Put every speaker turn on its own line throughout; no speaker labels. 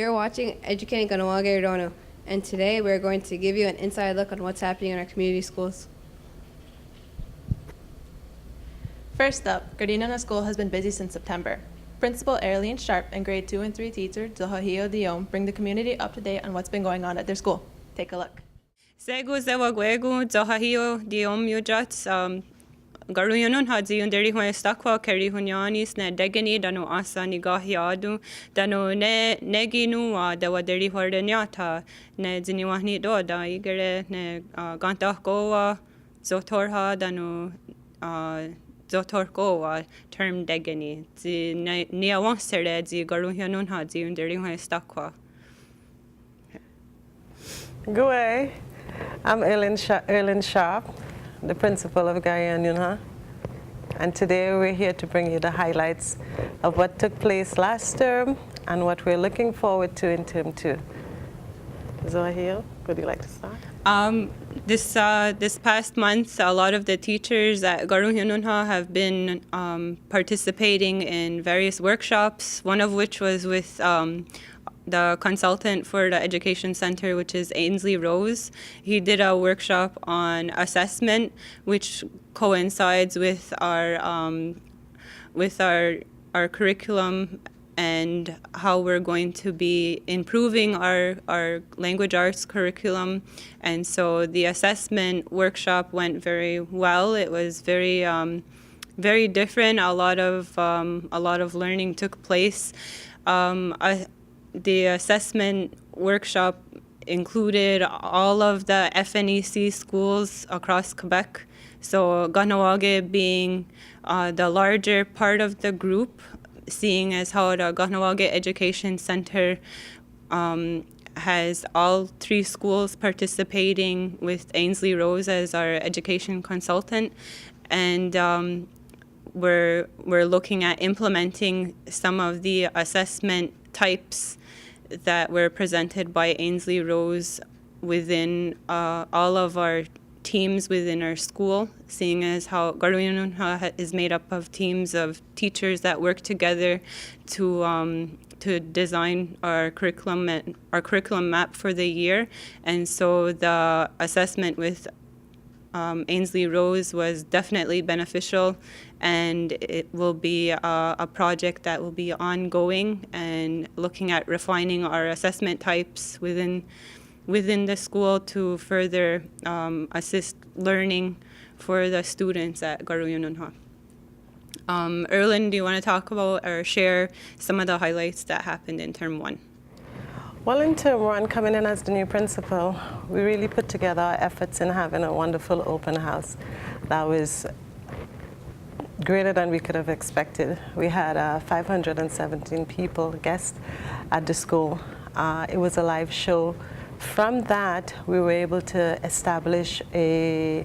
You're watching Educating Kahnawake Ronon, and today we're going to give you an inside look on what's happening in our community schools.
First up, Gardena School has been busy since September. Principal Arlene Sharp and grade 2 and 3 teacher Zohahio Diom bring the community up to date on what's been going on at their school. Take a look.
Segu zewagwegu Zohahio Diom Yujats Garuyunun hadzi underi hue stakwa keri hunyanis ne degeni danu asa nigahiadu danu ne neginu dawa deri hordanyata ne ziniwahni doda igere ne gantahkoa zotorha danu zotorkoa term degeni zi niawansere zi garuyunun hadzi underi hue stakwa.
Good. I'm Erlyn Sharp, the principal of Guyana, and today we're here to bring you the highlights of what took place last term and what we're looking forward to in term 2. Zohahio, would you like to start?
This past month, a lot of the teachers at Garuyununha have been participating in various workshops, one of which was with the consultant for the Education Center, which is Ainsley Rose. He did a workshop on assessment, which coincides with our curriculum and how we're going to be improving our language arts curriculum. And so the assessment workshop went very well. It was very very different. A lot of learning took place. The assessment workshop included all of the FNEC schools across Quebec. So Kahnawake being the larger part of the group, seeing as how the Kahnawake Education Center has all 3 schools participating with Ainsley Rose as our education consultant. And we're looking at implementing some of the assessment types that were presented by Ainsley Rose within all of our teams within our school, seeing as how Garuyununha is made up of teams of teachers that work together to design our curriculum map for the year. And so the assessment with Ainsley Rose was definitely beneficial, and it will be a project that will be ongoing and looking at refining our assessment types within the school to further assist learning for the students at Garuyununha. Erlyn, do you want to talk about or share some of the highlights that happened in term 1?
Well, in term 1, coming in as the new principal, we really put together our efforts in having a wonderful open house that was greater than we could have expected. We had 517 people, guests, at the school. It was a live show. From that, we were able to establish a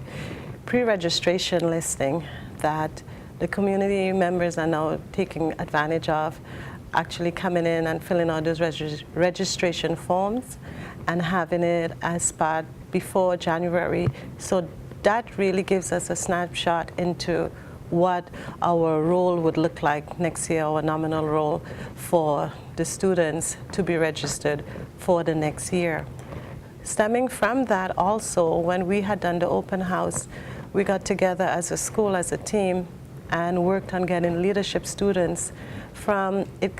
pre-registration listing that the community members are now taking advantage of, actually coming in and filling out those registration forms and having it as part before January. So that really gives us a snapshot into what our role would look like next year, our nominal role for the students to be registered for the next year. Stemming from that also, when we had done the open house, we got together as a school, as a team, and worked on getting leadership students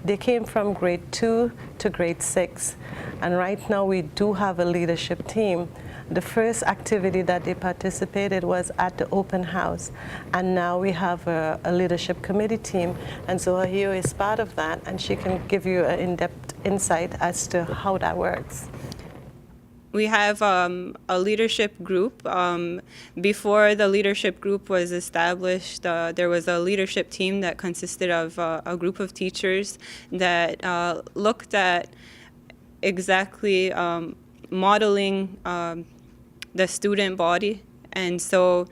they came from grade 2 to grade 6. And right now we do have a leadership team. The first activity that they participated was at the open house. And now we have a leadership committee team. And Zohahio is part of that, and she can give you an in-depth insight as to how that works.
We have a leadership group. Before the leadership group was established, there was a leadership team that consisted of a group of teachers that looked at exactly modeling the student body. And so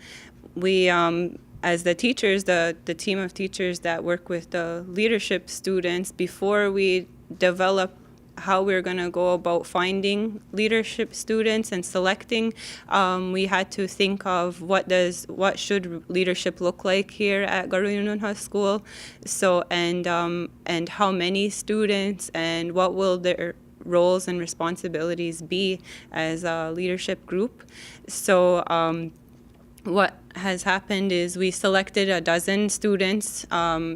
we, as the teachers, the team of teachers that work with the leadership students, before we develop how we're going to go about finding leadership students and selecting, we had to think of what should leadership look like here at Garuyununha School. So and how many students and what will their roles and responsibilities be as a leadership group. So what has happened is we selected a dozen students,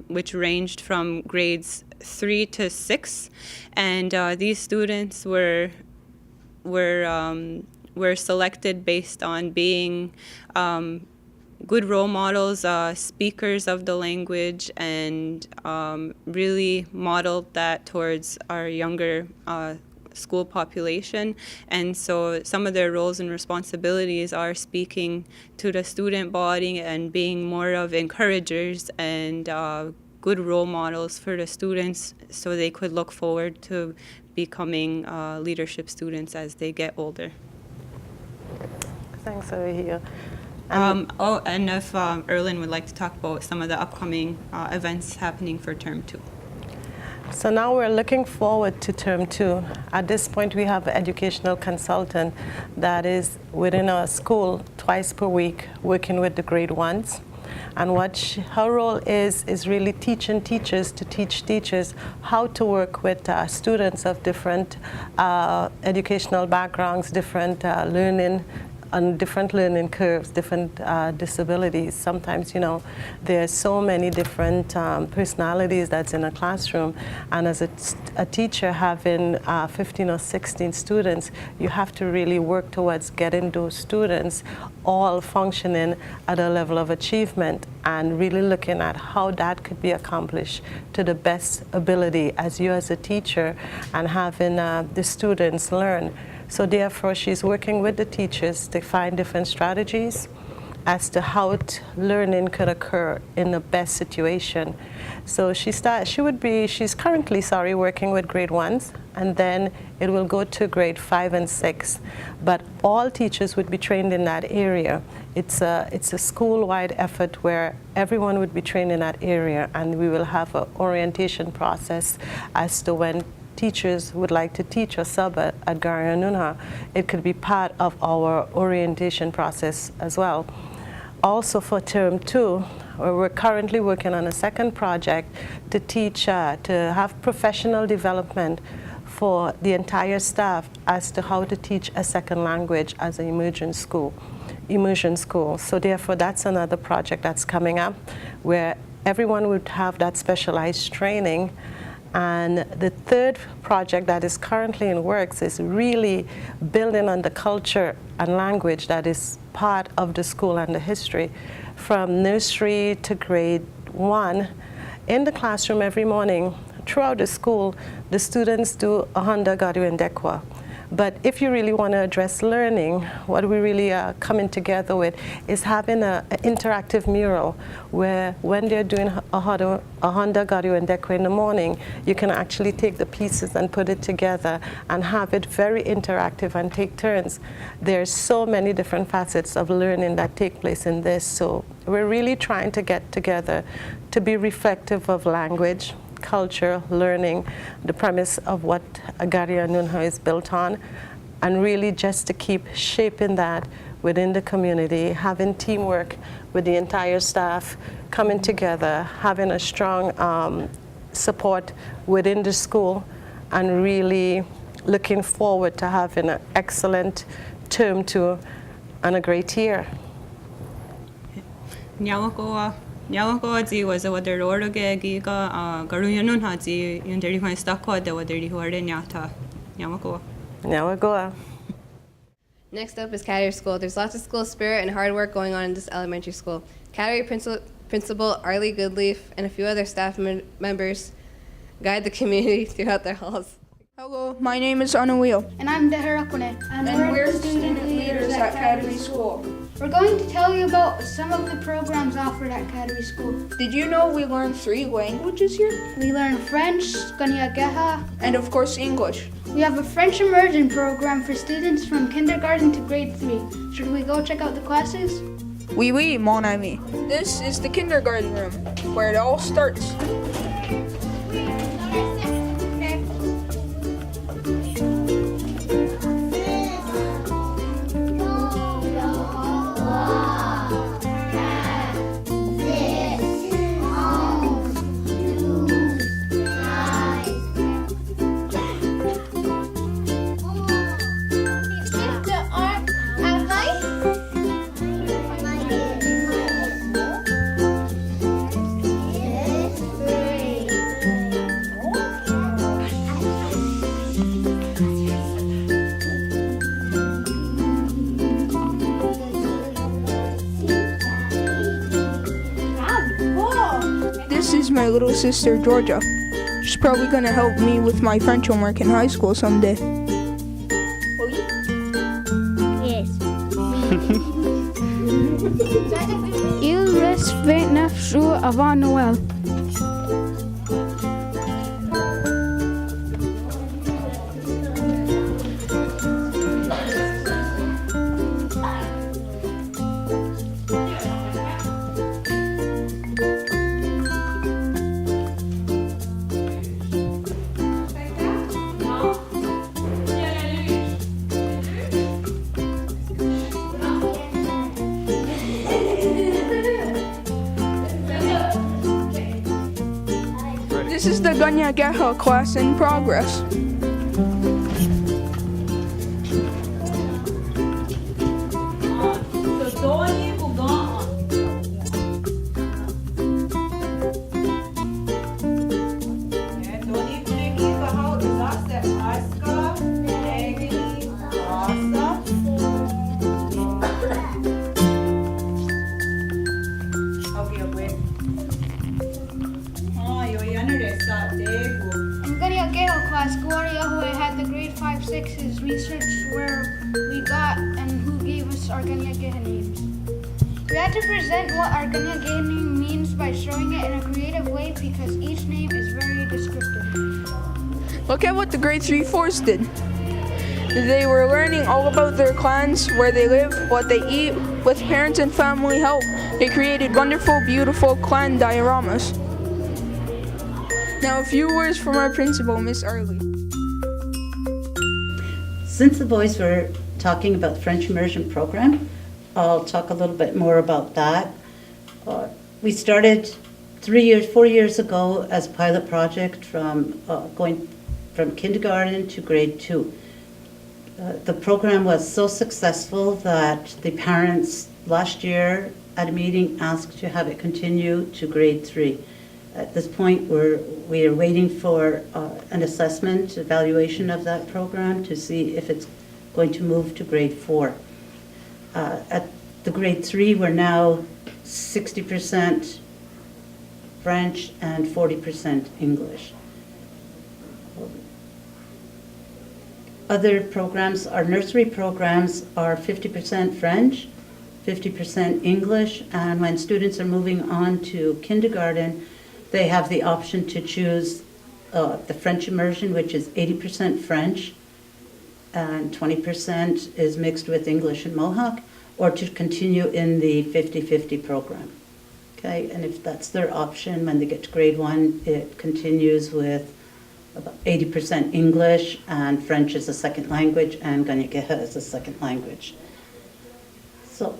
which ranged from grades 3 to 6, and these students were selected based on being good role models, speakers of the language, and really modeled that towards our younger school population. And so some of their roles and responsibilities are speaking to the student body and being more of encouragers and good role models for the students so they could look forward to becoming leadership students as they get older.
Thanks over here.
And if Erlyn would like to talk about some of the upcoming events happening for term 2.
So now we're looking forward to term 2. At this point, we have an educational consultant that is within our school twice per week working with the grade 1s. And what her role is really teaching teachers to teach teachers how to work with students of different educational backgrounds, different learning, on different learning curves, different disabilities. Sometimes, you know, there's so many different personalities that's in a classroom, and as a teacher having 15 or 16 students, you have to really work towards getting those students all functioning at a level of achievement and really looking at how that could be accomplished to the best ability as you as a teacher and having the students learn. So therefore, she's working with the teachers to find different strategies as to how learning could occur in the best situation. So she's currently, working with grade 1s, and then it will go to grade 5 and 6. But all teachers would be trained in that area. It's a school-wide effort where everyone would be trained in that area, and we will have an orientation process as to when teachers would like to teach or sub at Gari Anunha. It could be part of our orientation process as well. Also for term 2, we're currently working on a second project to teach, to have professional development for the entire staff as to how to teach a second language as an immersion school. So therefore, that's another project that's coming up where everyone would have that specialized training. And the third project that is currently in works is really building on the culture and language that is part of the school and the history. From nursery to grade 1, in the classroom every morning, throughout the school, the students do Ahanda Gadu and Dekwa. But if you really want to address learning, what we really are coming together with is having an interactive mural where when they're doing Ahanda Gadu and Dekwa in the morning, you can actually take the pieces and put it together and have it very interactive and take turns. There's so many different facets of learning that take place in this. So we're really trying to get together to be reflective of language, culture, learning, the premise of what Gari Anunha is built on, and really just to keep shaping that within the community, having teamwork with the entire staff, coming together, having a strong support within the school, and really looking forward to having an excellent term 2 and a great year.
Nyawakoaji was a water orage giga Garuyanun Haji in the Rihan Stako, the water who are in Yata.
Nyawagoa.
Next up is Cattery School. There's lots of school spirit and hard work going on in this elementary school. Cattery Principal Arlie Goodleaf and a few other staff members guide the community throughout their halls.
Hello, my name is Anawil.
And I'm Deharakune.
And we're student leaders at Cattery School.
We're going to tell you about some of the programs offered at Cattery School.
Did you know we learn 3 languages here?
We learn French, Kahnawake,
and of course English.
We have a French immersion program for students from kindergarten to grade 3. Should we go check out the classes?
Oui, mon ami. This is the kindergarten room, where it all starts. is my little sister, Georgia. She's probably gonna help me with my French homework in high school someday.
Yes. Il reste 29 jours avant Noël.
This is the Kahnawake class in progress.
In Kahnawake class, Gloria, who had the grade 5-6's research where we got and who gave us our Kahnawake names. We had to present what our Kahnawake name means by showing it in a creative way because each name is very descriptive.
Look at what the grade 3-4s did. They were learning all about their clans, where they live, what they eat. With parents and family help, they created wonderful, beautiful clan dioramas. Now a few words from our principal, Miss Arlie.
Since the boys were talking about the French immersion program, I'll talk a little bit more about that. We started 4 years ago as a pilot project from going from kindergarten to grade 2. The program was so successful that the parents last year at a meeting asked to have it continue to grade 3. At this point, we are waiting for an assessment, evaluation of that program to see if it's going to move to grade 4. At the grade 3, we're now 60% French and 40% English. Other programs, our nursery programs are 50% French, 50% English, and when students are moving on to kindergarten, they have the option to choose the French immersion, which is 80% French and 20% is mixed with English and Mohawk, or to continue in the 50-50 program. Okay, and if that's their option, when they get to grade 1, it continues with about 80% English, and French as a second language, and Kahnawake as a second language. So,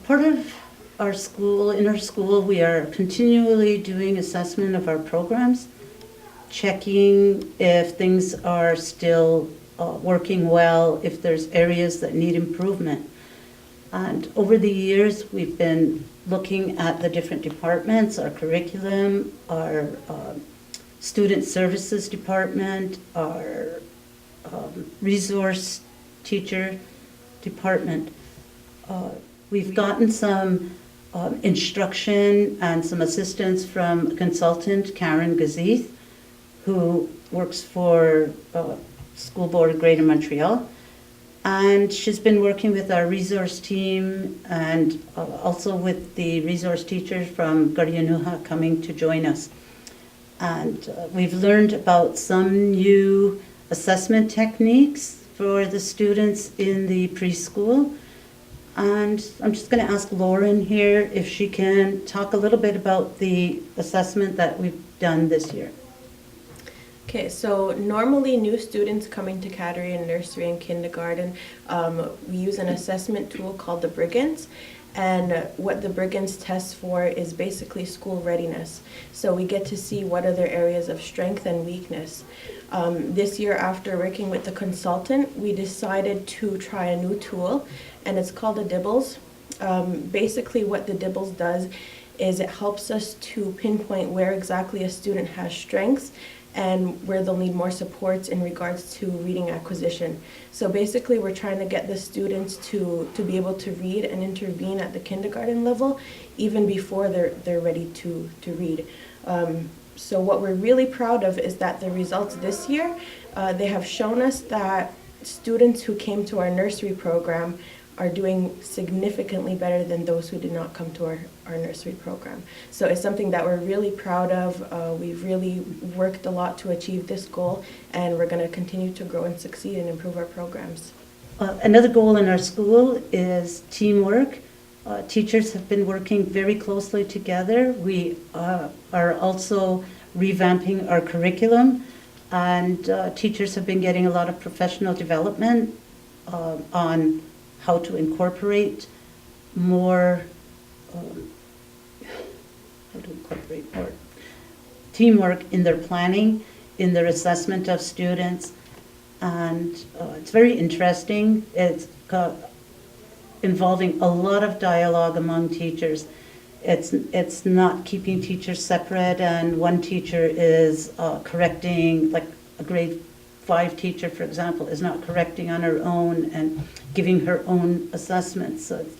part of our school, in our school, we are continually doing assessment of our programs, checking if things are still working well, if there's areas that need improvement. And over the years, we've been looking at the different departments, our curriculum, our student services department, our resource teacher department. We've gotten some instruction and some assistance from a consultant, Karen Gazith, who works for School Board of Greater Montreal. And she's been working with our resource team and also with the resource teachers from Gardienuha coming to join us. And we've learned about some new assessment techniques for the students in the preschool. And I'm just going to ask Lauren here if she can talk a little bit about the assessment that we've done this year.
Okay, so normally new students coming to Cattery in nursery and kindergarten, we use an assessment tool called the Briggins. And what the Briggins tests for is basically school readiness. So we get to see what are their areas of strength and weakness. This year, after working with the consultant, we decided to try a new tool, and it's called a Dibbles. Basically what the Dibbles does is it helps us to pinpoint where exactly a student has strengths and where they'll need more supports in regards to reading acquisition. So basically, we're trying to get the students to be able to read and intervene at the kindergarten level, even before they're ready to read. So what we're really proud of is that the results this year, they have shown us that students who came to our nursery program are doing significantly better than those who did not come to our nursery program. So it's something that we're really proud of. We've really worked a lot to achieve this goal, and we're going to continue to grow and succeed and improve our programs.
Another goal in our school is teamwork. Teachers have been working very closely together. We are also revamping our curriculum, and teachers have been getting a lot of professional development on how to incorporate more teamwork in their planning, in their assessment of students, and it's very interesting. It's involving a lot of dialogue among teachers. It's not keeping teachers separate, and one teacher is correcting, like a grade 5 teacher, for example, is not correcting on her own and giving her own assessments. So it's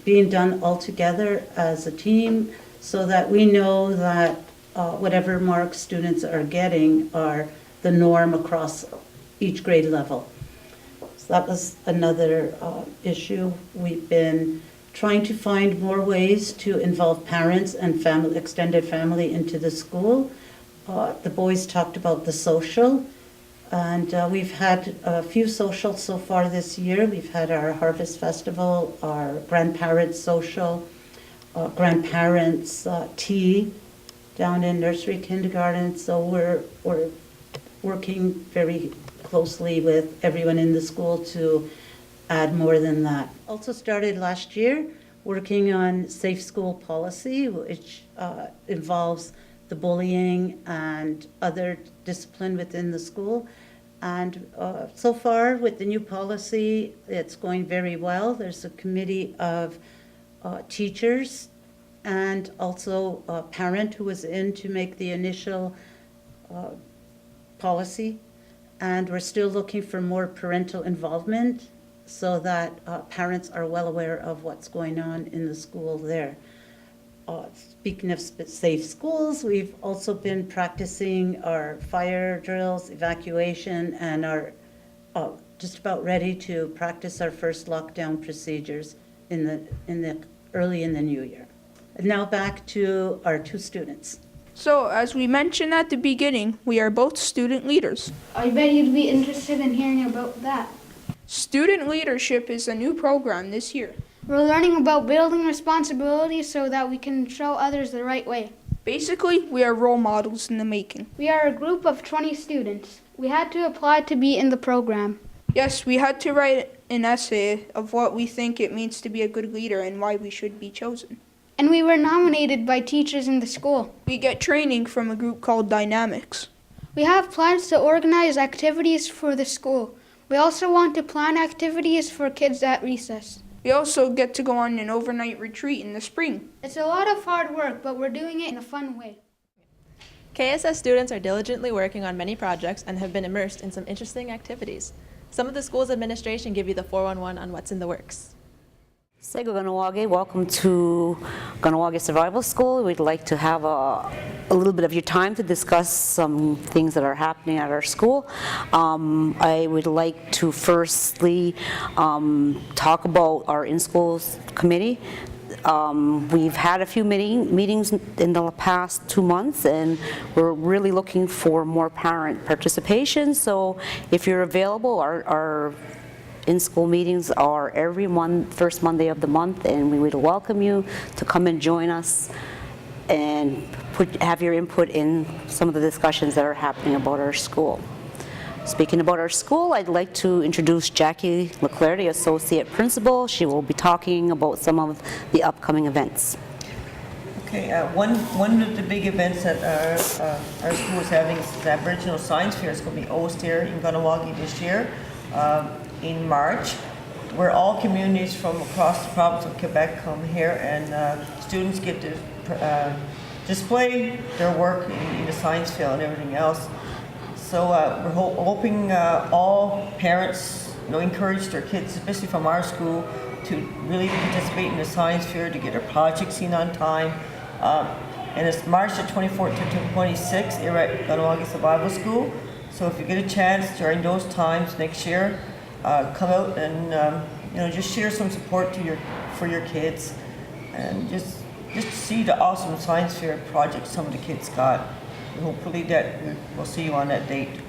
being done all together as a team so that we know that whatever marks students are getting are the norm across each grade level. So that was another issue. We've been trying to find more ways to involve parents and family, extended family into the school. The boys talked about the social, and we've had a few socials so far this year. We've had our Harvest Festival, our grandparents social, grandparents tea down in nursery kindergarten. So we're working very closely with everyone in the school to add more than that. Also started last year working on safe school policy, which involves the bullying and other discipline within the school. And so far with the new policy, it's going very well. There's a committee of teachers and also a parent who was in to make the initial policy. And we're still looking for more parental involvement so that parents are well aware of what's going on in the school there. Speaking of safe schools, we've also been practicing our fire drills, evacuation, and are just about ready to practice our first lockdown procedures early in the new year. And now back to our two students.
So, as we mentioned at the beginning, we are both student leaders.
I bet you'd be interested in hearing about that.
Student leadership is a new program this year.
We're learning about building responsibility so that we can show others the right way.
Basically, we are role models in the making.
We are a group of 20 students. We had to apply to be in the program.
Yes, we had to write an essay of what we think it means to be a good leader and why we should be chosen.
And we were nominated by teachers in the school.
We get training from a group called Dynamics.
We have plans to organize activities for the school. We also want to plan activities for kids at recess.
We also get to go on an overnight retreat in the spring.
It's a lot of hard work, but we're doing it in a fun way.
KSS students are diligently working on many projects and have been immersed in some interesting activities. Some of the school's administration give you the 411 on what's in the works.
Sego Kahnawake, welcome to Kahnawake Survival School. We'd like to have a little bit of your time to discuss some things that are happening at our school. I would like to firstly talk about our in-schools committee. We've had a few meetings in the past 2 months, and we're really looking for more parent participation. So if you're available, our in-school meetings are every first Monday of the month, and we would welcome you to come and join us and have your input in some of the discussions that are happening about our school. Speaking about our school, I'd like to introduce Jackie Leclerc, the Associate Principal. She will be talking about some of the upcoming events.
Okay, one of the big events that our school is having is the Aboriginal Science Fair. It's going to be hosted here in Kahnawake this year. In March, where all communities from across the province of Quebec come here, and students get to display their work in the science field and everything else. So we're hoping all parents, encourage their kids, especially from our school, to really participate in the science fair, to get their projects seen on time. And it's March the 24th to 26th here at Kahnawake Survival School. So if you get a chance during those times next year, come out and just share some support for your kids, and just see the awesome science fair projects some of the kids got. And hopefully that we'll see you on that date.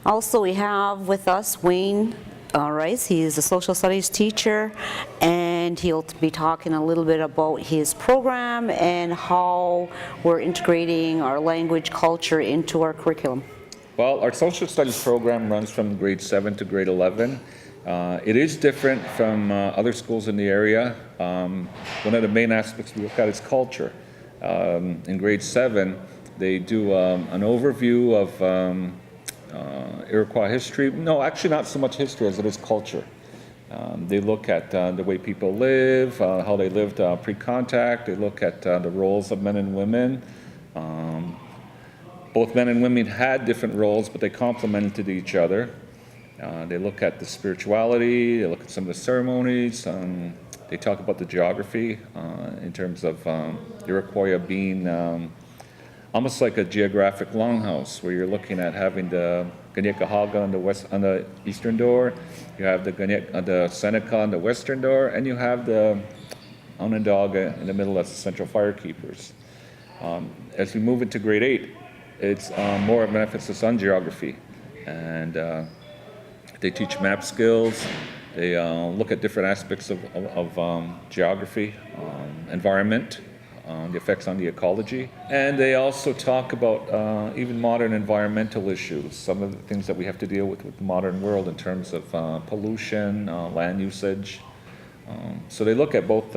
Also, we have with us Wayne Rice. He is a social studies teacher, and he'll be talking a little bit about his program and how we're integrating our language culture into our curriculum.
Well, our social studies program runs from grade 7 to grade 11. It is different from other schools in the area. One of the main aspects we look at is culture. In grade 7, they do an overview of Iroquois history. No, actually not so much history as it is culture. They look at the way people live, how they lived pre-contact. They look at the roles of men and women. Both men and women had different roles, but they complemented each other. They look at the spirituality, they look at some of the ceremonies. They talk about the geography in terms of Iroquois being almost like a geographic longhouse, where you're looking at having the Kahnawake on the eastern door, you have the Seneca on the western door, and you have the Onondaga in the middle as the central fire keepers. As we move into grade 8, it's more of an emphasis on geography, and they teach map skills. They look at different aspects of geography, environment, the effects on the ecology. And they also talk about even modern environmental issues, some of the things that we have to deal with the modern world in terms of pollution, land usage. So they look at both,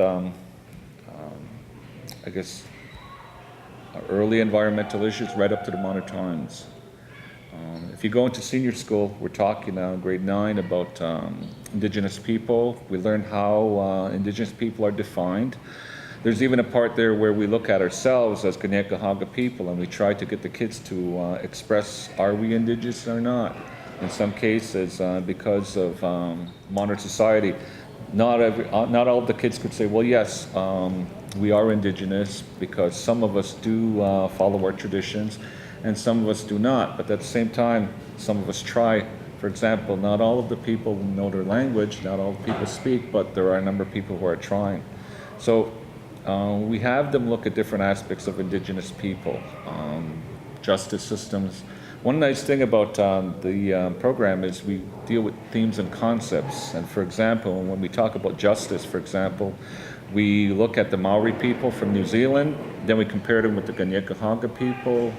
early environmental issues right up to the modern times. If you go into senior school, we're talking now in grade 9 about Indigenous people. We learn how Indigenous people are defined. There's even a part there where we look at ourselves as Kahnawake people, and we try to get the kids to express, are we Indigenous or not? In some cases, because of modern society, not all of the kids could say, well, yes, we are Indigenous, because some of us do follow our traditions, and some of us do not. But at the same time, some of us try. For example, not all of the people know their language, not all the people speak, but there are a number of people who are trying. So we have them look at different aspects of Indigenous people, justice systems. One nice thing about the program is we deal with themes and concepts. And for example, when we talk about justice, for example, we look at the Maori people from New Zealand, then we compare them with the Kahnawake people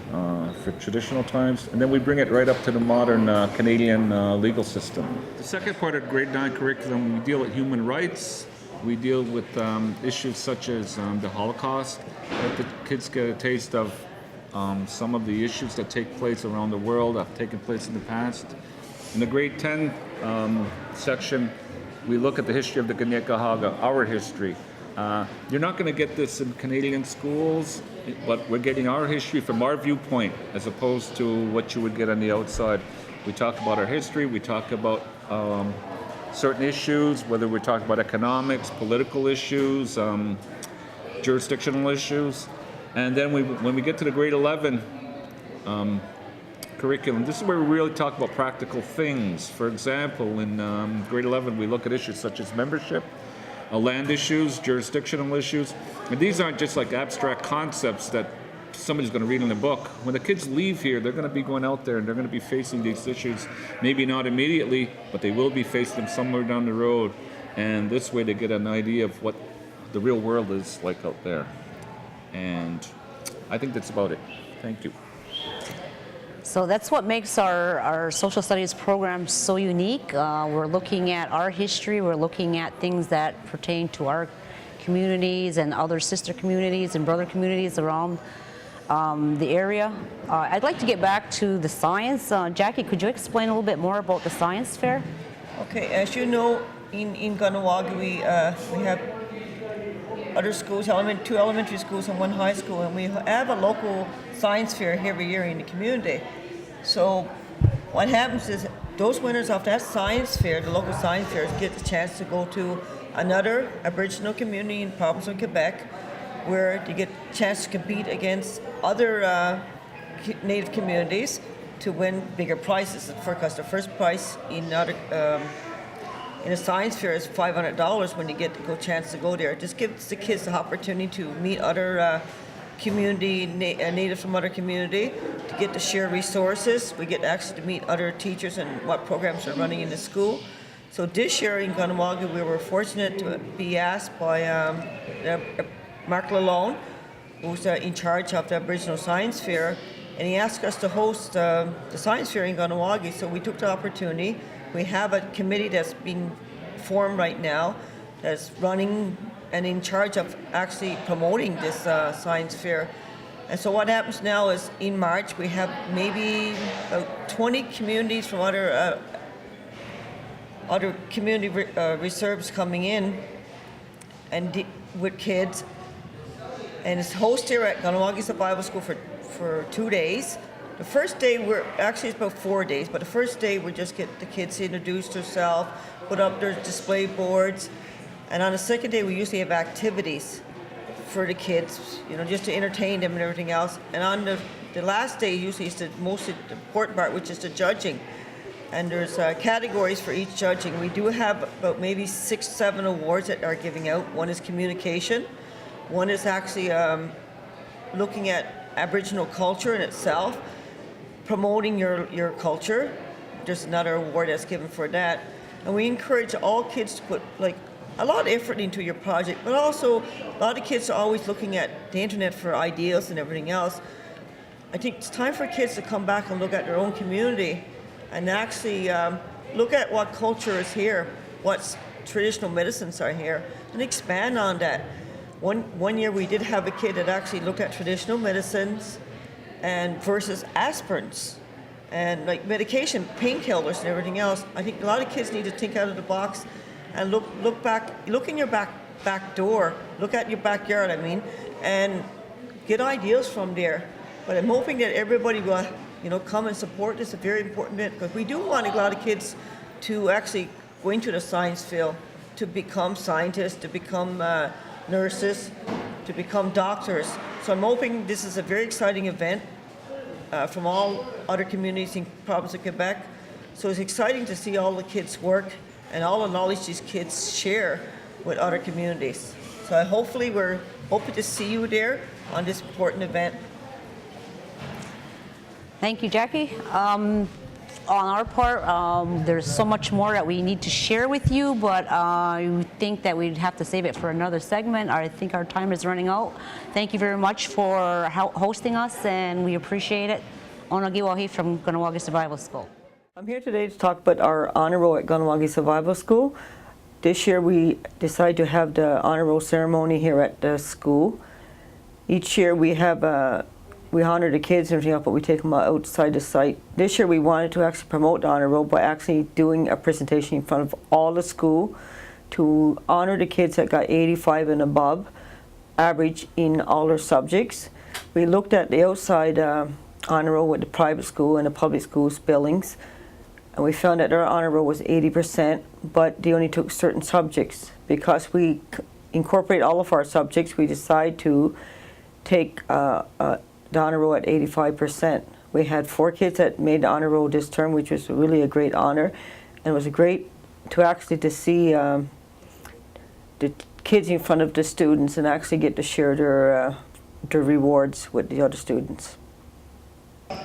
for traditional times, and then we bring it right up to the modern Canadian legal system. The second part of grade 9 curriculum, we deal with human rights. We deal with issues such as the Holocaust, let the kids get a taste of some of the issues that take place around the world, have taken place in the past. In the grade 10 section, we look at the history of the Kahnawake, our history. You're not going to get this in Canadian schools, but we're getting our history from our viewpoint as opposed to what you would get on the outside. We talk about our history, we talk about certain issues, whether we're talking about economics, political issues, jurisdictional issues. And then when we get to the grade 11 curriculum, this is where we really talk about practical things. For example, in grade 11, we look at issues such as membership, land issues, jurisdictional issues. And these aren't just like abstract concepts that somebody's going to read in a book. When the kids leave here, they're going to be going out there and they're going to be facing these issues, maybe not immediately, but they will be facing them somewhere down the road. And this way they get an idea of what the real world is like out there. And I think that's about it. Thank you.
So that's what makes our social studies program so unique. We're looking at our history, we're looking at things that pertain to our communities and other sister communities and brother communities around the area. I'd like to get back to the science. Jackie, could you explain a little bit more about the science fair?
Okay, as you know, in Kahnawake we have other schools, two elementary schools and one high school, and we have a local science fair every year in the community. So what happens is those winners of that science fair, the local science fairs, get the chance to go to another Aboriginal community in the province of Quebec, where they get a chance to compete against other Native communities to win bigger prizes. Because the first prize in a science fair is $500 when you get a chance to go there. It just gives the kids the opportunity to meet other natives from other community, to get to share resources. We get actually to meet other teachers and what programs are running in the school. So this year in Kahnawake, we were fortunate to be asked by Mark Lalone, who's in charge of the Aboriginal Science Fair, and he asked us to host the science fair in Kahnawake. So we took the opportunity. We have a committee that's being formed right now that's running and in charge of actually promoting this science fair. And so what happens now is in March we have maybe about 20 communities from other community reserves coming in and with kids. And it's hosted here at Kahnawake Survival School for 2 days. The first day it's about 4 days, but the first day we just get the kids to introduce themselves, put up their display boards, and on the second day we usually have activities for the kids, just to entertain them and everything else. And on the last day usually is the most important part, which is the judging. And there's categories for each judging. We do have about maybe 6-7 awards that are giving out. One is communication. One is actually looking at Aboriginal culture in itself, promoting your culture. There's another award that's given for that. And we encourage all kids to put a lot of effort into your project, but also a lot of kids are always looking at the internet for ideas and everything else. I think it's time for kids to come back and look at their own community and actually look at what culture is here, what traditional medicines are here, and expand on that. One year we did have a kid that actually looked at traditional medicines and versus aspirins and medication, painkillers and everything else. I think a lot of kids need to think out of the box and look in your back door, look at your backyard, and get ideas from there. But I'm hoping that everybody will, come and support this. It's a very important bit, because we do want a lot of kids to actually go into the science field, to become scientists, to become nurses, to become doctors. So I'm hoping this is a very exciting event from all other communities in the province of Quebec. So it's exciting to see all the kids work and all the knowledge these kids share with other communities. So hopefully we're hoping to see you there on this important event.
Thank you, Jackie. On our part, there's so much more that we need to share with you, but I think that we'd have to save it for another segment. I think our time is running out. Thank you very much for hosting us, and we appreciate it. Onagiwahi from Kahnawake Survival School.
I'm here today to talk about our honor roll at Kahnawake Survival School. This year we decided to have the honor roll ceremony here at the school. Each year we honor the kids and everything else, but we take them outside the site. This year we wanted to actually promote the honor roll by actually doing a presentation in front of all the school to honor the kids that got 85 and above average in all their subjects. We looked at the outside honor roll with the private school and the public school spellings, and we found that their honor roll was 80%, but they only took certain subjects. Because we incorporate all of our subjects, we decided to take the honor roll at 85%. We had 4 kids that made the honor roll this term, which was really a great honor, and it was great to see the kids in front of the students and actually get to share their rewards with the other students.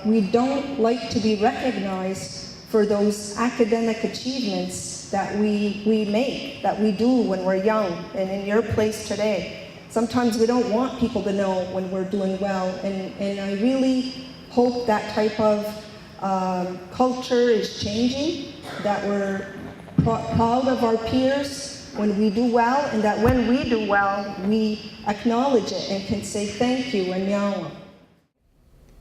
We don't like to be recognized for those academic achievements that we make, that we do when we're young, and in your place today. Sometimes we don't want people to know when we're doing well, and I really hope that type of culture is changing, that we're proud of our peers when we do well, and that when we do well, we acknowledge it and can say thank you and yawa.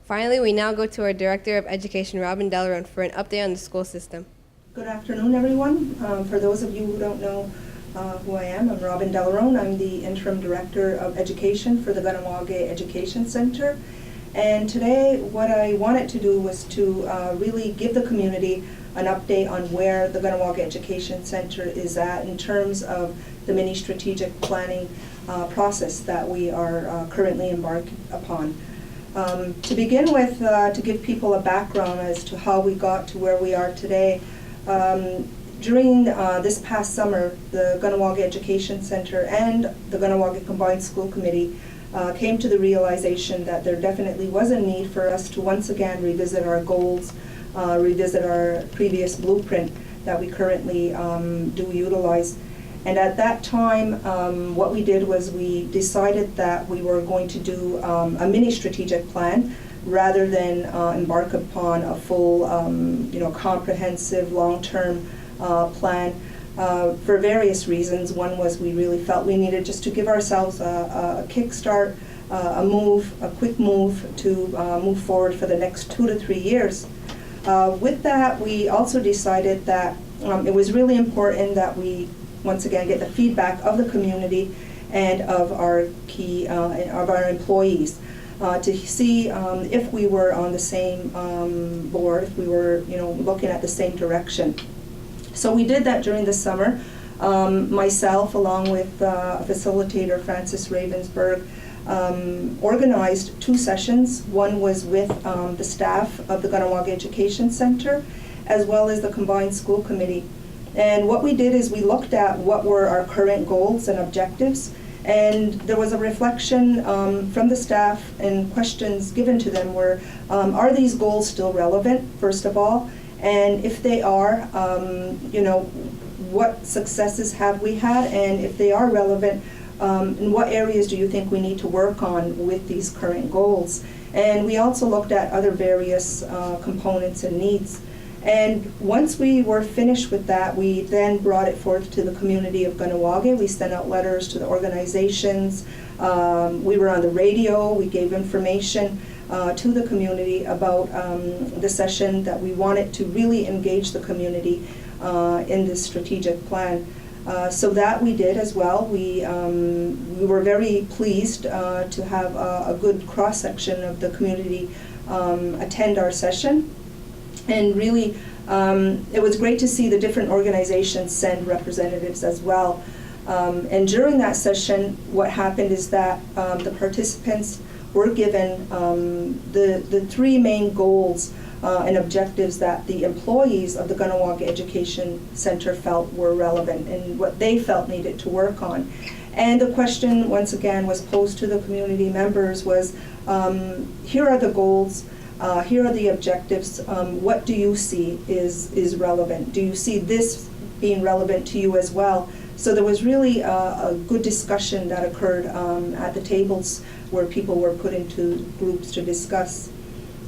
Finally, we now go to our Director of Education, Robin Delron, for an update on the school system.
Good afternoon, everyone. For those of you who don't know, who I am. I'm Robin Delarone. I'm the Interim Director of Education for the Kahnawake Education Center. And today what I wanted to do was to really give the community an update on where the Kahnawake Education Center is at in terms of the mini strategic planning process that we are currently embarked upon. To begin with, to give people a background as to how we got to where we are today, during this past summer, the Kahnawake Education Center and the Kahnawake Combined School Committee came to the realization that there definitely was a need for us to once again revisit our goals, revisit our previous blueprint that we currently do utilize. And at that time, what we did was we decided that we were going to do a mini strategic plan rather than embark upon a full, comprehensive, long-term plan for various reasons. One was we really felt we needed just to give ourselves a kickstart, a quick move to move forward for the next 2 to 3 years. With that, we also decided that it was really important that we once again get the feedback of the community and of our key of our employees to see if we were on the same board, if we were looking at the same direction. So we did that during the summer. Myself, along with facilitator Francis Ravensburg, organized 2 sessions. One was with the staff of the Kahnawake Education Center, as well as the Combined School Committee. And what we did is we looked at what were our current goals and objectives, and there was a reflection from the staff, and questions given to them were, are these goals still relevant, first of all? And if they are, what successes have we had? And if they are relevant, in what areas do you think we need to work on with these current goals? And we also looked at other various components and needs. And once we were finished with that, we then brought it forth to the community of Kahnawake. We sent out letters to the organizations. We were on the radio. We gave information to the community about the session, that we wanted to really engage the community in this strategic plan. So that we did as well. We were very pleased to have a good cross-section of the community attend our session. And really, it was great to see the different organizations send representatives as well. And during that session, what happened is that the participants were given the 3 main goals and objectives that the employees of the Kahnawake Education Center felt were relevant and what they felt needed to work on. And the question, once again, was posed to the community members was, here are the goals. Here are the objectives. What do you see is relevant? Do you see this being relevant to you as well? So there was really a good discussion that occurred at the tables where people were put into groups to discuss.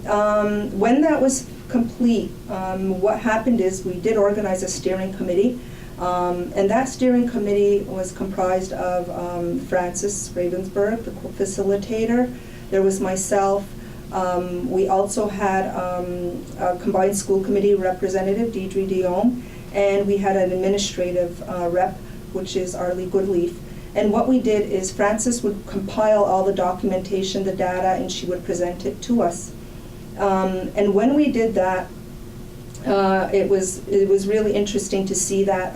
When that was complete, what happened is we did organize a steering committee, and that steering committee was comprised of Francis Ravensburg, the facilitator. There was myself. We also had a Combined School Committee representative, Deidre Diome, and we had an administrative rep, which is Arlie Goodleaf. And what we did is Frances would compile all the documentation, the data, and she would present it to us. And when we did that, it was really interesting to see that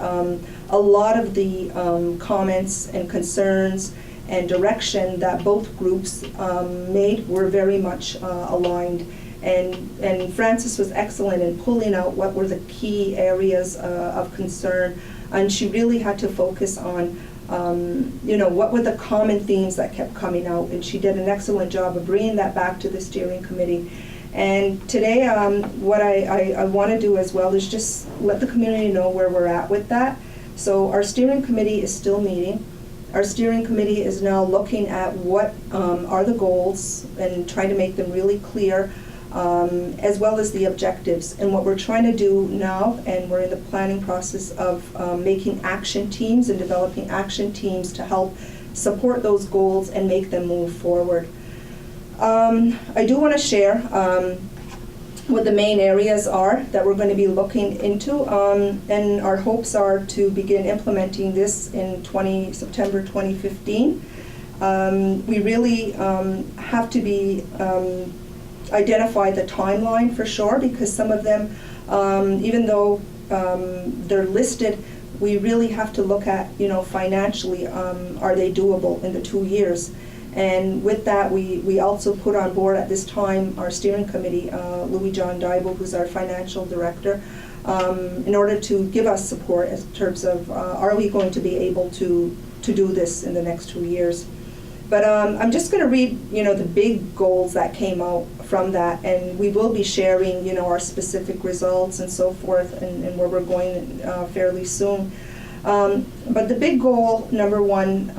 a lot of the comments and concerns and direction that both groups made were very much aligned. And Frances was excellent in pulling out what were the key areas of concern, and she really had to focus on what were the common themes that kept coming out, and she did an excellent job of bringing that back to the steering committee. And today, what I want to do as well is just let the community know where we're at with that. So our steering committee is still meeting. Our steering committee is now looking at what are the goals and trying to make them really clear, as well as the objectives. And what we're trying to do now, and we're in the planning process of making action teams and developing action teams to help support those goals and make them move forward. I do want to share what the main areas are that we're going to be looking into, and our hopes are to begin implementing this in September 2015. We really have to be identify the timeline for sure, because some of them, even though they're listed, we really have to look at, financially, are they doable in the 2 years? And with that, we also put on board at this time our steering committee, Louis John Daibo, who's our financial director, in order to give us support in terms of are we going to be able to do this in the next 2 years. But I'm just going to read, the big goals that came out from that, and we will be sharing, our specific results and so forth, and where we're going fairly soon. But the big goal, number one,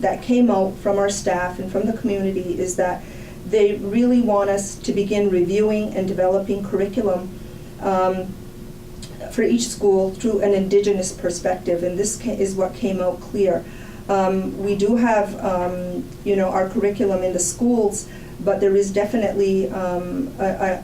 that came out from our staff and from the community is that they really want us to begin reviewing and developing curriculum for each school through an Indigenous perspective, and this is what came out clear. We do have, our curriculum in the schools, but there is definitely a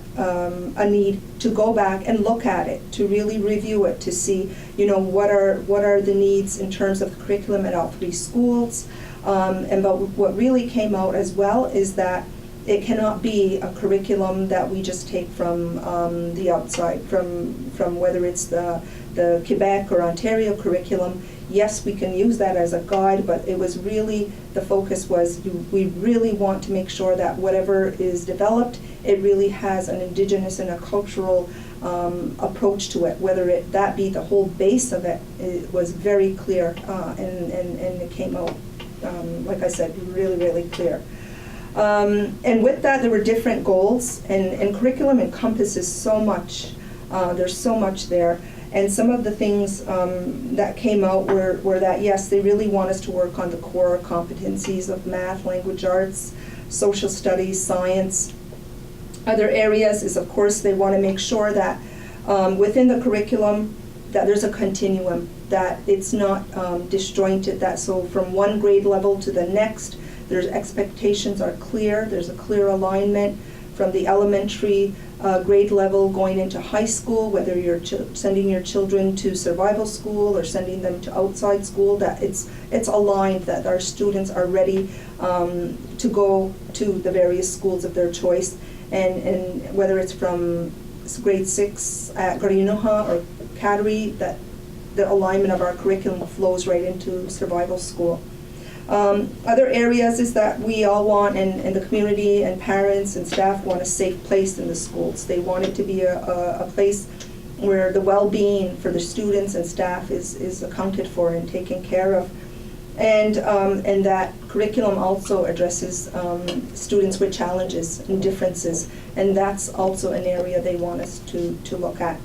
need to go back and look at it, to really review it, to see, what are the needs in terms of curriculum at all 3 schools. But what really came out as well is that it cannot be a curriculum that we just take from the outside, from whether it's the Quebec or Ontario curriculum. Yes, we can use that as a guide, but it was really, the focus was we really want to make sure that whatever is developed, it really has an Indigenous and a cultural approach to it, whether that be the whole base of it. It was very clear, and it came out, like I said, really, really clear. And with that, there were different goals, and curriculum encompasses so much. There's so much there. And some of the things that came out were that, yes, they really want us to work on the core competencies of math, language arts, social studies, science. Other areas is, of course, they want to make sure that within the curriculum that there's a continuum, that it's not disjointed, that so from one grade level to the next, there's expectations are clear, there's a clear alignment from the elementary grade level going into high school, whether you're sending your children to survival school or sending them to outside school, that it's aligned, that our students are ready to go to the various schools of their choice, and whether it's from grade 6 at Garinoha or Cattery, that the alignment of our curriculum flows right into survival school. Other areas is that we all want, and the community and parents and staff want a safe place in the schools. They want it to be a place where the well-being for the students and staff is accounted for and taken care of. And that curriculum also addresses students with challenges and differences, and that's also an area they want us to look at.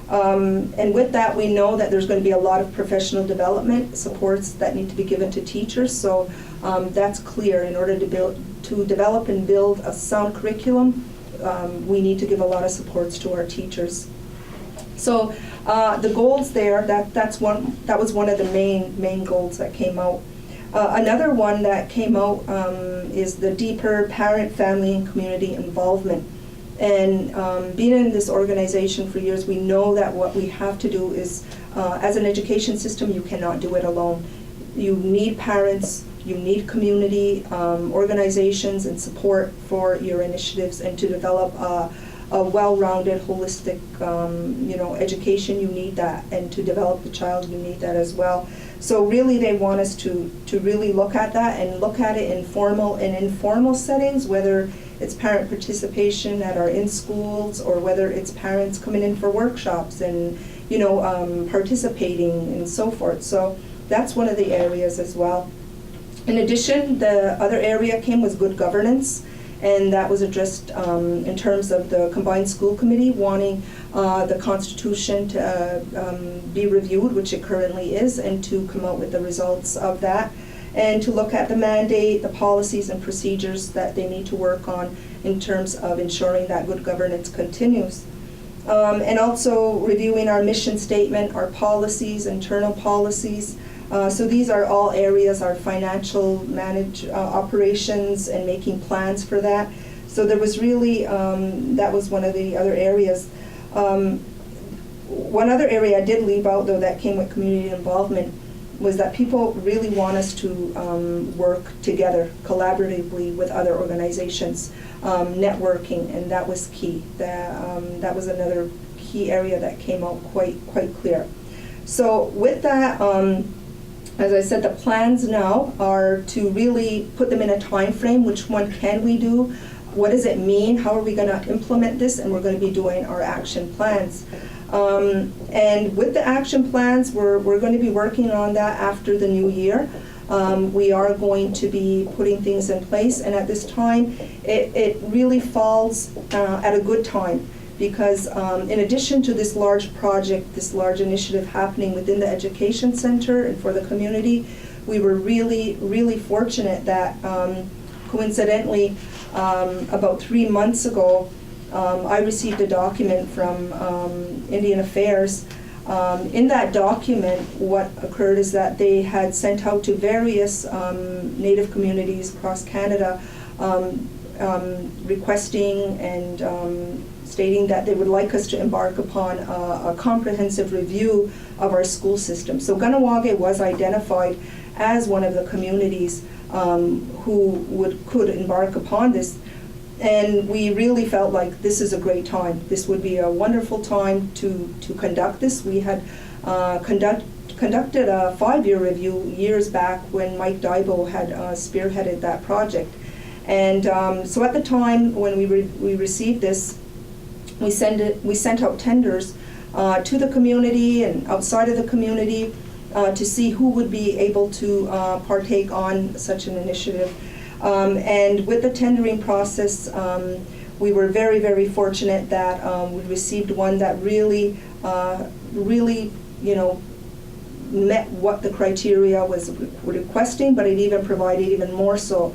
And with that, we know that there's going to be a lot of professional development supports that need to be given to teachers. So that's clear. In order to develop and build a sound curriculum, we need to give a lot of supports to our teachers. So the goals there, that was one of the main goals that came out. Another one that came out is the deeper parent, family, and community involvement. And being in this organization for years, we know that what we have to do is, as an education system, you cannot do it alone. You need parents, you need community organizations and support for your initiatives, and to develop a well-rounded, holistic, education, you need that, and to develop the child, you need that as well. So really, they want us to really look at that, and look at it in formal and informal settings, whether it's parent participation that are in schools, or whether it's parents coming in for workshops and participating and so forth. So that's one of the areas as well. In addition, the other area was good governance, and that was addressed in terms of the Combined School Committee wanting the Constitution to be reviewed, which it currently is, and to come out with the results of that, and to look at the mandate, the policies and procedures that they need to work on in terms of ensuring that good governance continues. And also reviewing our mission statement, our policies, internal policies. So these are all areas, our financial operations, and making plans for that. So there was really, that was one of the other areas. One other area I did leave out, though, that came with community involvement, was that people really want us to work together collaboratively with other organizations, networking, and that was key. That was another key area that came out quite clear. So with that, as I said, the plans now are to really put them in a time frame. Which one can we do? What does it mean? How are we going to implement this? And we're going to be doing our action plans. And with the action plans, we're going to be working on that after the new year. We are going to be putting things in place, and at this time, it really falls at a good time, because in addition to this large project, this large initiative happening within the education center and for the community, we were really fortunate that coincidentally, about 3 months ago, I received a document from Indian Affairs. In that document, what occurred is that they had sent out to various Native communities across Canada requesting and stating that they would like us to embark upon a comprehensive review of our school system. So Kahnawake was identified as one of the communities who could embark upon this. And we really felt like this is a great time. This would be a wonderful time to conduct this. We had conducted a 5-year review years back when Mike Dybo had spearheaded that project. And so at the time when we received this, we sent out tenders to the community and outside of the community to see who would be able to partake on such an initiative. And with the tendering process, we were very fortunate that we received one that really, met what the criteria was requesting, but it even provided even more so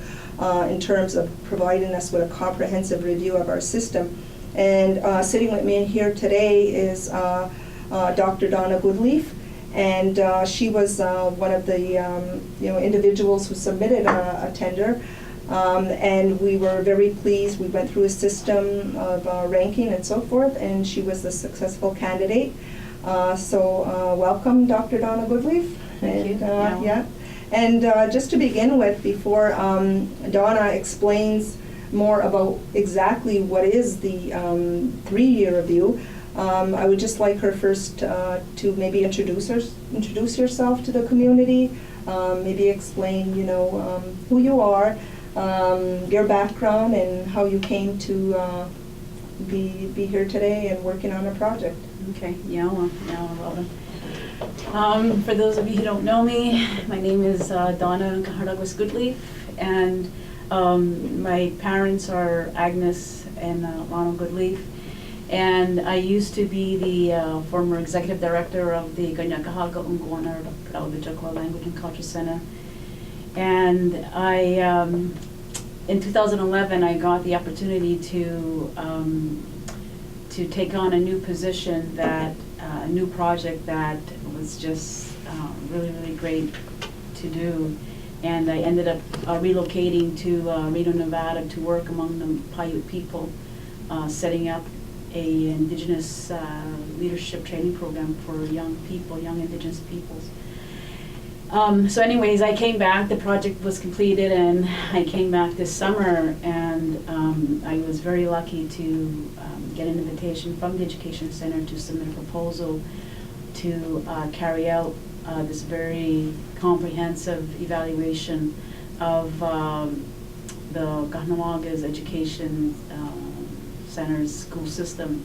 in terms of providing us with a comprehensive review of our system. And sitting with me in here today is Dr. Donna Goodleaf, and she was one of the individuals who submitted a tender, and we were very pleased. We went through a system of ranking and so forth, and she was the successful candidate. So welcome, Dr. Donna Goodleaf.
Thank you.
Yeah. And just to begin with, before Donna explains more about exactly what is the 3-year review, I would just like her first to maybe introduce yourself to the community, maybe explain, who you are, your background, and how you came to be here today and working on a project.
Okay, well, for those of you who don't know me, my name is Donna Kahnawake, and my parents are Agnes and Ronald Goodleaf, and I used to be the former executive director of the Kahnawake Ungwana Praovijakwa Language and Culture Center. And in 2011, I got the opportunity to take on a new position, a new project that was just really great to do. And I ended up relocating to Reno, Nevada to work among the Paiute people, setting up a Indigenous leadership training program for young people, young Indigenous peoples. So anyways, I came back, the project was completed, and I came back this summer, and I was very lucky to get an invitation from the Education Center to submit a proposal to carry out this very comprehensive evaluation of the Kahnawake's Education Center's school system.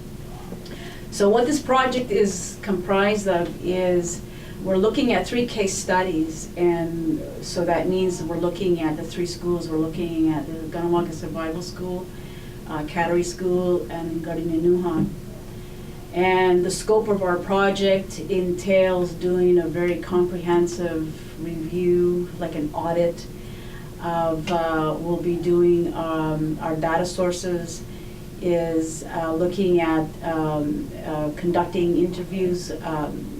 So what this project is comprised of is we're looking at 3 case studies, and so that means we're looking at the 3 schools. We're looking at the Kahnawake Survival School, Cattery School, and Gardena-Nuhan. And the scope of our project entails doing a very comprehensive review, like an audit of, we'll be doing our data sources, is looking at conducting interviews,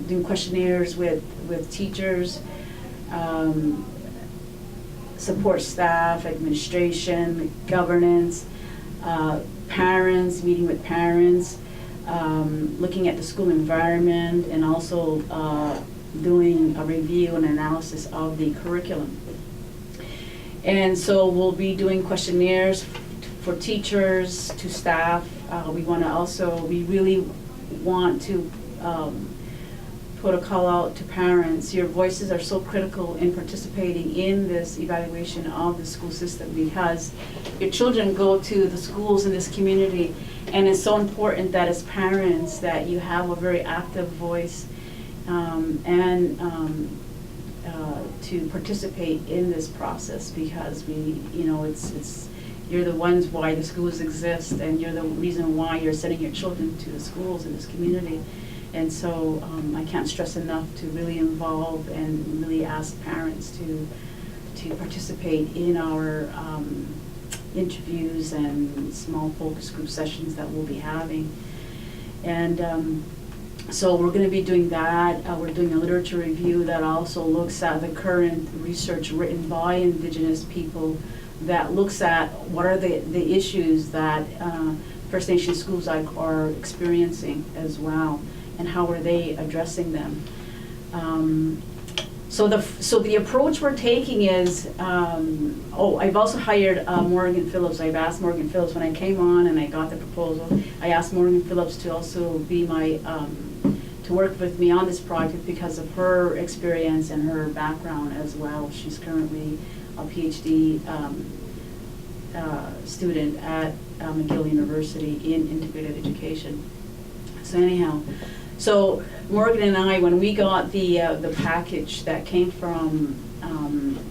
doing questionnaires with teachers, support staff, administration, governance, parents, meeting with parents, looking at the school environment, and also doing a review and analysis of the curriculum. And so we'll be doing questionnaires for teachers, to staff. We really want to put a call out to parents. Your voices are so critical in participating in this evaluation of the school system, because your children go to the schools in this community, and it's so important that as parents that you have a very active voice to participate in this process, because you're the ones why the schools exist, and you're the reason why you're sending your children to the schools in this community. And so I can't stress enough to really involve and really ask parents to participate in our interviews and small focus group sessions that we'll be having. And so we're going to be doing that. We're doing a literature review that also looks at the current research written by Indigenous people that looks at what are the issues that First Nation schools are experiencing as well, and how are they addressing them. So the approach we're taking is, I've also hired Morgan Phillips. I've asked Morgan Phillips when I came on and I got the proposal, I asked Morgan Phillips to also be my, to work with me on this project because of her experience and her background as well. She's currently a PhD student at McGill University in integrated education. So anyhow, so Morgan and I, when we got the package that came from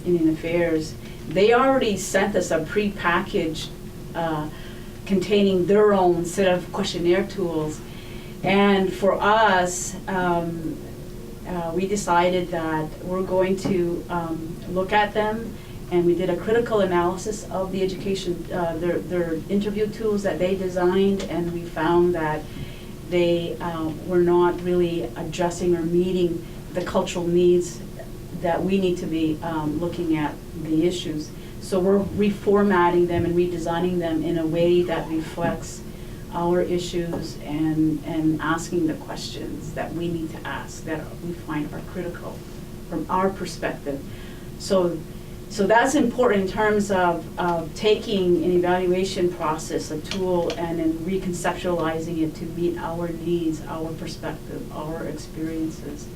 Indian Affairs, they already sent us a pre-packaged containing their own set of questionnaire tools. And for us, we decided that we're going to look at them, and we did a critical analysis of the education, their interview tools that they designed, and we found that they were not really addressing or meeting the cultural needs that we need to be looking at the issues. So we're reformatting them and redesigning them in a way that reflects our issues and asking the questions that we need to ask that we find are critical from our perspective. So that's important in terms of taking an evaluation process, a tool, and then reconceptualizing it to meet our needs, our perspective, our experiences.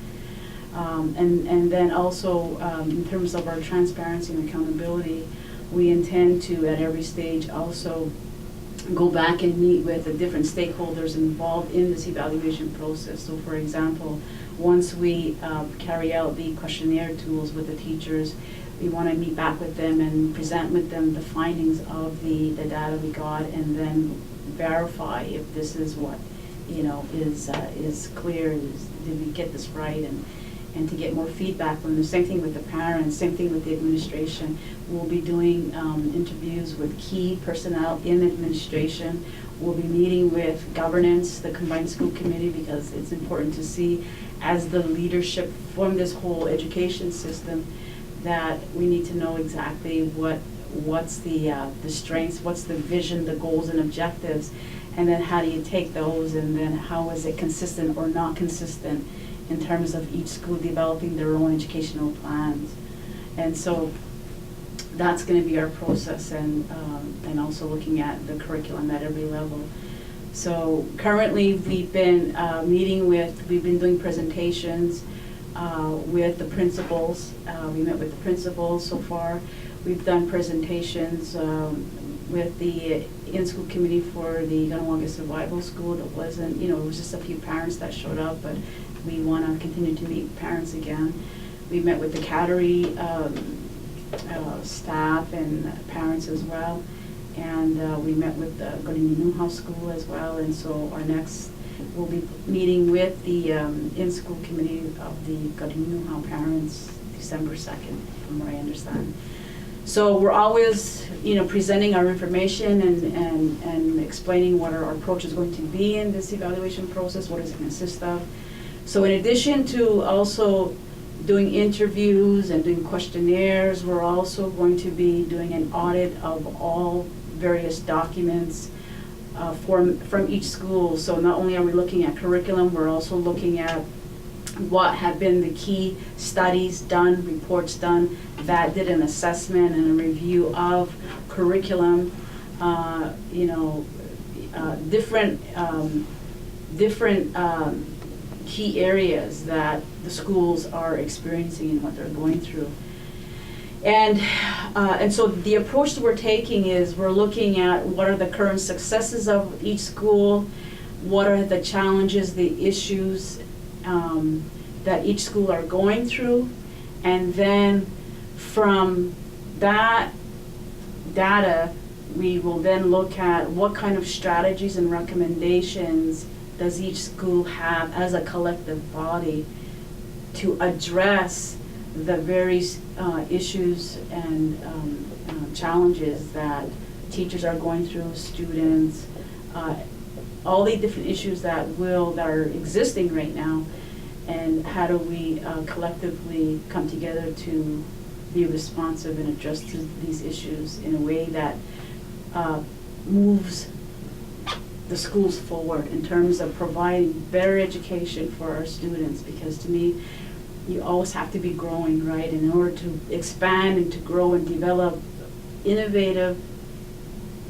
And then also in terms of our transparency and accountability, we intend to, at every stage, also go back and meet with the different stakeholders involved in this evaluation process. So for example, once we carry out the questionnaire tools with the teachers, we want to meet back with them and present with them the findings of the data we got, and then verify if this is what is clear, did we get this right, and to get more feedback from them. Same thing with the parents, same thing with the administration. We'll be doing interviews with key personnel in administration. We'll be meeting with governance, the combined school committee, because it's important to see as the leadership from this whole education system that we need to know exactly what's the strengths, what's the vision, the goals and objectives, and then how do you take those, and then how is it consistent or not consistent in terms of each school developing their own educational plans. And so that's going to be our process, and also looking at the curriculum at every level. So currently we've been we've been doing presentations with the principals. We met with the principals so far. We've done presentations with the in-school committee for the Kahnawake Survival School. That wasn't, it was just a few parents that showed up, but we want to continue to meet parents again. We met with the Cattery staff and parents as well, and we met with the Godinuha School as well. And so our next, we'll be meeting with the in-school committee of the Godinuha parents December 2nd, from what I understand. So we're always, presenting our information and explaining what our approach is going to be in this evaluation process, what does it consist of. So in addition to also doing interviews and doing questionnaires, we're also going to be doing an audit of all various documents from each school. So not only are we looking at curriculum, we're also looking at what have been the key studies done, reports done that did an assessment and a review of curriculum, different key areas that the schools are experiencing and what they're going through. And so the approach that we're taking is we're looking at what are the current successes of each school, what are the challenges, the issues that each school are going through, and then from that data, we will then look at what kind of strategies and recommendations does each school have as a collective body to address the various issues and challenges that teachers are going through, students, all the different issues that are existing right now, and how do we collectively come together to be responsive and address these issues in a way that moves the schools forward in terms of providing better education for our students, because to me, you always have to be growing, right? And in order to expand and to grow and develop innovative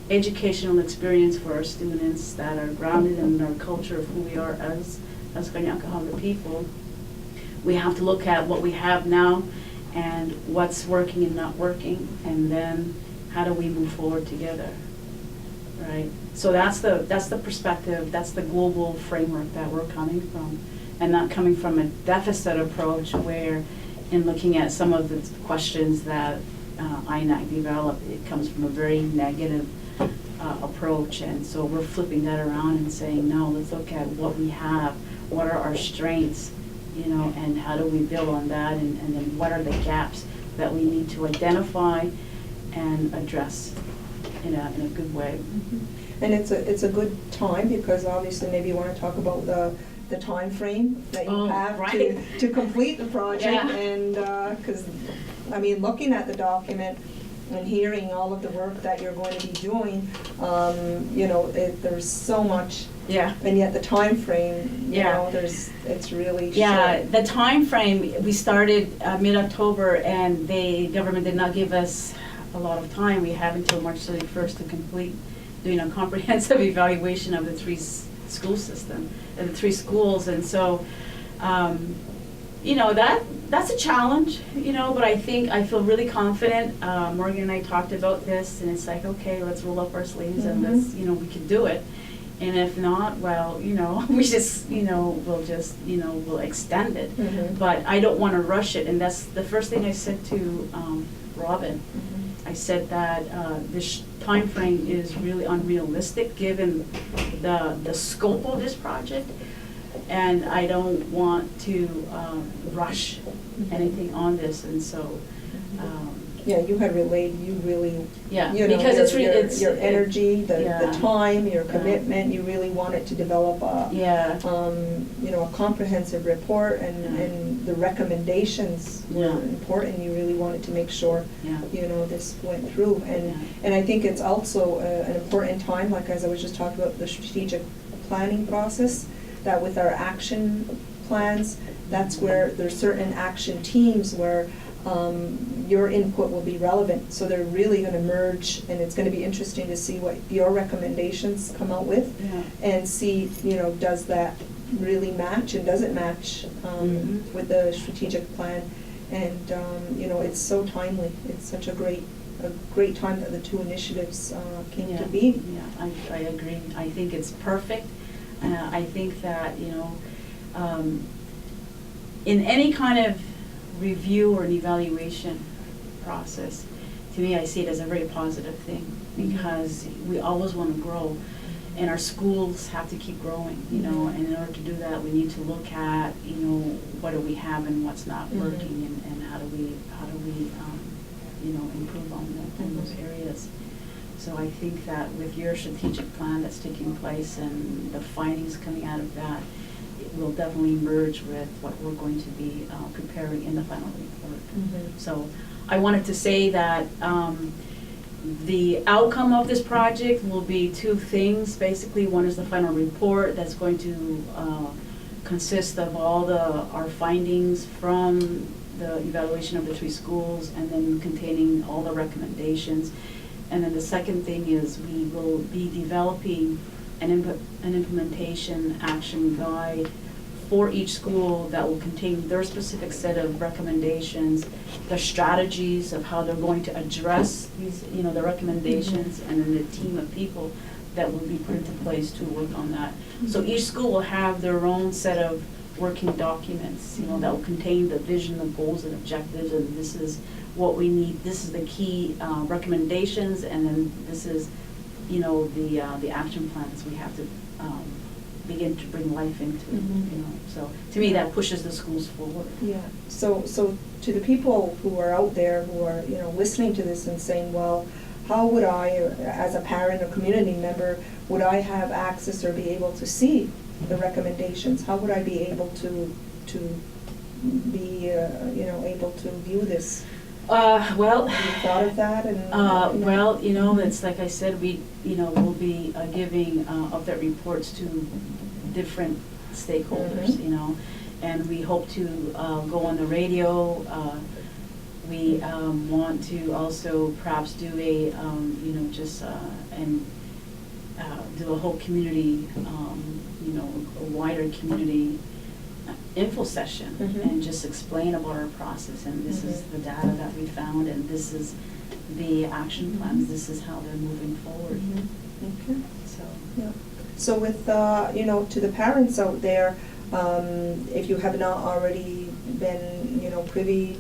educational experience for our students that are grounded in our culture of who we are as Kahnawake people, we have to look at what we have now and what's working and not working, and then how do we move forward together, right? So that's the perspective, that's the global framework that we're coming from, and not coming from a deficit approach where, in looking at some of the questions that INAC developed, it comes from a very negative approach, and so we're flipping that around and saying, no, let's look at what we have, what are our strengths, and how do we build on that, and then what are the gaps that we need to identify and address in a good way.
Mm-hmm. And it's a good time, because obviously maybe you want to talk about the time frame that you have
right.
to complete the project, and because looking at the document and hearing all of the work that you're going to be doing, there's so much.
Yeah.
And yet the time frame, it's really short.
The time frame, we started mid-October, and the government did not give us a lot of time. We have until March 31st to complete doing a comprehensive evaluation of the three school system and the three schools, and so that's a challenge, but I feel really confident. Morgan and I talked about this, and it's like, okay, let's roll up our sleeves and let's, we can do it. And if not, well, we just, we'll extend it.
Mm-hmm.
But I don't want to rush it, and that's the first thing I said to Robin.
Mm-hmm.
I said that this time frame is really unrealistic given the scope of this project, and I don't want to rush anything on this, and so.
You had relayed,
because it's
your energy, the time, your commitment. You really wanted to develop a comprehensive report, and the recommendations were important. You really wanted to make sure this went through, and I think it's also an important time, like as I was just talking about the strategic planning process, that with our action plans, that's where there's certain action teams where your input will be relevant. So they're really going to merge, and it's going to be interesting to see what your recommendations come out with, and see, does that really match, and does it match with the strategic plan. And it's so timely. It's such a great time that the two initiatives came to be.
Yeah, I agree. I think it's perfect. I think that in any kind of review or an evaluation process, to me, I see it as a very positive thing, because we always want to grow, and our schools have to keep growing, and in order to do that, we need to look at, what do we have and what's not working, and how do we improve on those areas. So I think that with your strategic plan that's taking place and the findings coming out of that, it will definitely merge with what we're going to be preparing in the final report. So I wanted to say that The outcome of this project will be two things. Basically, one is the final report that's going to consist of all our findings from the evaluation of the 3 schools, and then containing all the recommendations. And then the second thing is we will be developing an implementation action guide for each school that will contain their specific set of recommendations, the strategies of how they're going to address these, the recommendations, and then the team of people that will be put into place to work on that. So each school will have their own set of working documents, that will contain the vision, the goals and objectives, and this is what we need, this is the key recommendations, and then this is, the action plans we have to begin to bring life into, So to me, that pushes the schools forward.
Yeah. So to the people who are out there who are, listening to this and saying, well, how would I, as a parent or community member, would I have access or be able to see the recommendations? How would I be able to be, able to view this?
Well,
have you thought of that? And
well, it's like I said, we'll be giving update reports to different stakeholders, and we hope to go on the radio. We want to also perhaps do a, do a whole community, a wider community info session, and just explain about our process, and this is the data that we found, and this is the action plans, this is how they're moving forward.
Okay.
So,
yeah. So with, to the parents out there, if you have not already been, privy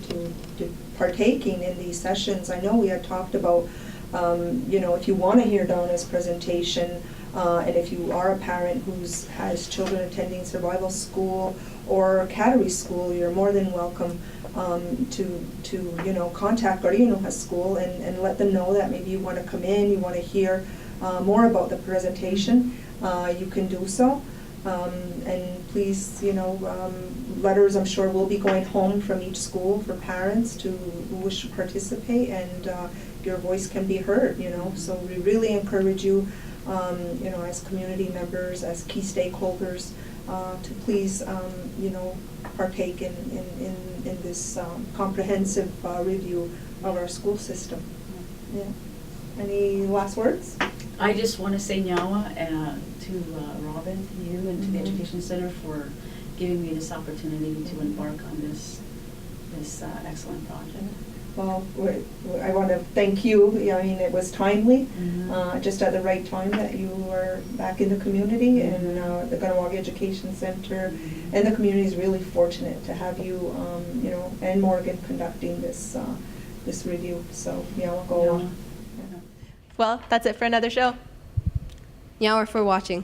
to partaking in these sessions, I know we had talked about, if you want to hear Donna's presentation, and if you are a parent who has children attending survival school or Cattery school, you're more than welcome to contact Gardena School and let them know that maybe you want to come in, you want to hear more about the presentation. You can do so. And please, letters I'm sure will be going home from each school for parents who wish to participate, and your voice can be heard, So we really encourage you, as community members, as key stakeholders, to please, partake in this comprehensive review of our school system. Yeah. Any last words?
I just want to say nyawa to Robin, to you, and to the Education Center for giving me this opportunity to embark on this excellent project.
Well, I want to thank you. I mean, it was timely, just at the right time that you were back in the community, and the Kahnawake Education Center and the community is really fortunate to have you, and Morgan conducting this review. So, we'll go on.
Well, that's it for another show.
Nyawa for watching.